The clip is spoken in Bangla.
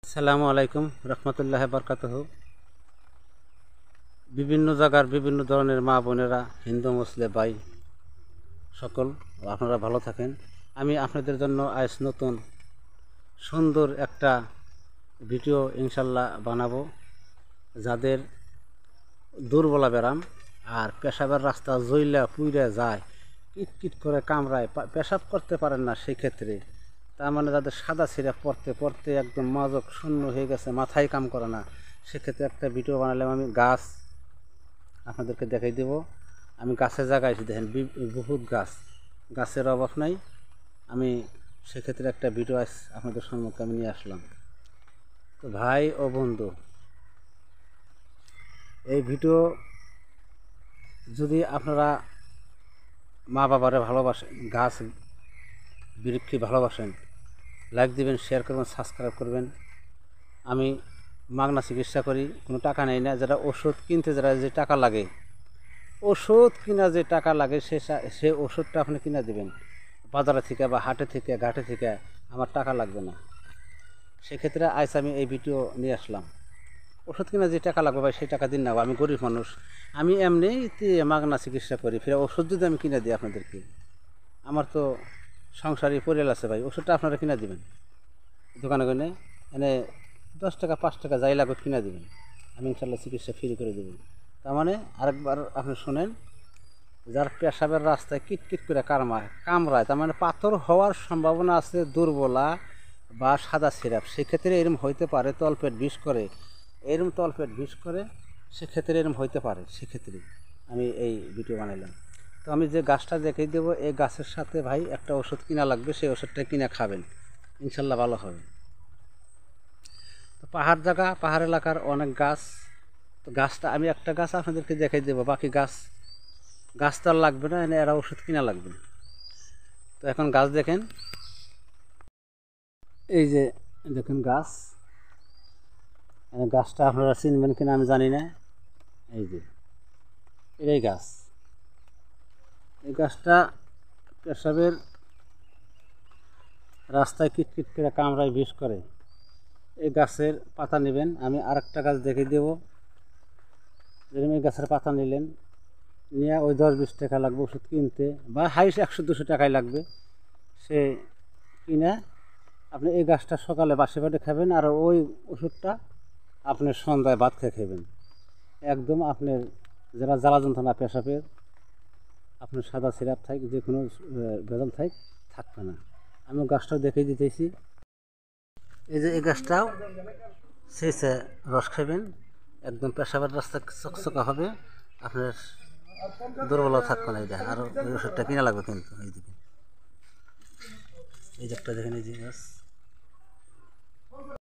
আসসালামু আলাইকুম রহমতুল্লাহ বরকাতহ। বিভিন্ন জায়গার বিভিন্ন ধরনের মা বোনেরা, হিন্দু মুসলিম ভাই সকল আপনারা ভালো থাকেন। আমি আপনাদের জন্য আজ নতুন সুন্দর একটা ভিডিও ইনশাল্লাহ বানাবো। যাদের দুর্বলা ব্যারাম আর পেশাবের রাস্তা জইলা পুইরা যায়, কিট করে কামড়ায়, পেশাব করতে পারেন না, সেই ক্ষেত্রে তার মানে যাদের সাদা ছিঁড়া পড়তে পড়তে একদম মজক শূন্য হয়ে গেছে, মাথায় কাম করে না, সেক্ষেত্রে একটা ভিডিও বানালাম। আমি গাছ আপনাদেরকে দেখাই দেব। আমি গাছের জায়গায় এসে দেখেন বহুত গাছের অভাব নাই। আমি সেক্ষেত্রে একটা ভিডিও আপনাদের সম্মুখে আমি নিয়ে আসলাম। তো ভাই ও বন্ধু, এই ভিডিও যদি আপনারা মা বাবারে ভালোবাসেন, গাছ বৃক্ষে ভালোবাসেন, লাইক দিবেন, শেয়ার করবেন, সাবস্ক্রাইব করবেন। আমি মাগনা চিকিৎসা করি, কোনো টাকা নেই না। যারা ওষুধ কিনতে যারা যে টাকা লাগে, ওষুধ কিনা যে টাকা লাগে, সে ওষুধটা আপনি কিনা দেবেন বাজারে থেকে বা হাটে থেকে ঘাটে থেকে, আমার টাকা লাগবে না। সেক্ষেত্রে আজ আমি এই ভিডিও নিয়ে আসলাম। ওষুধ কিনা যে টাকা লাগবে ভাই, সেই টাকা দিন না, আমি গরিব মানুষ, আমি এমনিতে মাগনা চিকিৎসা করি। ফের ওষুধ যদি আমি কিনে দিই আপনাদেরকে, আমার তো সংসারী পরিয়াল আছে ভাই, ওষুধটা আপনারা কিনা দিবেন দোকানে গনে, এনে 10 টাকা 5 টাকা যাই লাগুক কিনা দিবেন, আমি ইনশাল্লাহ চিকিৎসা ফ্রি করে দেবেন। তার মানে আরেকবার আপনি শোনেন, যার পেশাবের রাস্তায় কিটকিট করে কামড়ায়, তার মানে পাথর হওয়ার সম্ভাবনা আছে, দুর্বলা বা সাদা সিরাপ, সেক্ষেত্রে এরম হইতে পারে, তলপেট বিষ করে, এরম তলপেট বিষ করে, সেক্ষেত্রে এরম হইতে পারে। সেক্ষেত্রে আমি এই ভিডিও বানাইলাম। তো আমি যে গাছটা দেখিয়ে দেবো, এই গাছের সাথে ভাই একটা ওষুধ কিনা লাগবে, সেই ওষুধটা কিনে খাবেন, ইনশাল্লাহ ভালো হবে। তো পাহাড় জায়গা, পাহাড় এলাকার অনেক গাছ, তো গাছটা আমি একটা গাছ আপনাদেরকে দেখাই দেবো, বাকি গাছ তো আর লাগবে না, এরা ওষুধ কিনা লাগবে। তো এখন গাছ দেখেন, এই যে দেখেন গাছ, গাছটা আপনারা চিনবেন কিনা আমি জানি না। এই যে এটাই গাছ, এই গাছটা পেশাবের রাস্তায় কিটকিট করে কামড়ায় বিষ করে। এই গাছের পাতা নেবেন। আমি আরেকটা গাছ দেখিয়ে দেবো, যেরকম এই গাছের পাতা নিলেন, নিয়ে ওই 10-20 টাকা লাগবে ওষুধ কিনতে, বা হাইস 100-200 টাকাই লাগবে। সে কিনে আপনি এই গাছটা সকালে বাসি পেটে খাবেন, আর ওই ওষুধটা আপনি সন্ধ্যায় ভাত খেয়ে খাবেন। একদম আপনার যারা জ্বালা যন্ত্রণা পেশাবের, আপনার সাদা সিরাপ থাক, যে কোনো ভেজাল থাকবে না। আমি গাছটাও দেখিয়ে দিতেছি। এই যে এই গাছটাও সেই রস খাবেন, একদম পেশাবের রাস্তা চকচকা হবে, আপনার দুর্বলও থাকবে না। এটা আর ওই ওষুধটা কিনা লাগবে কিন্তু। এইদিকে এই যে একটা দেখেন, এই যে গাছ,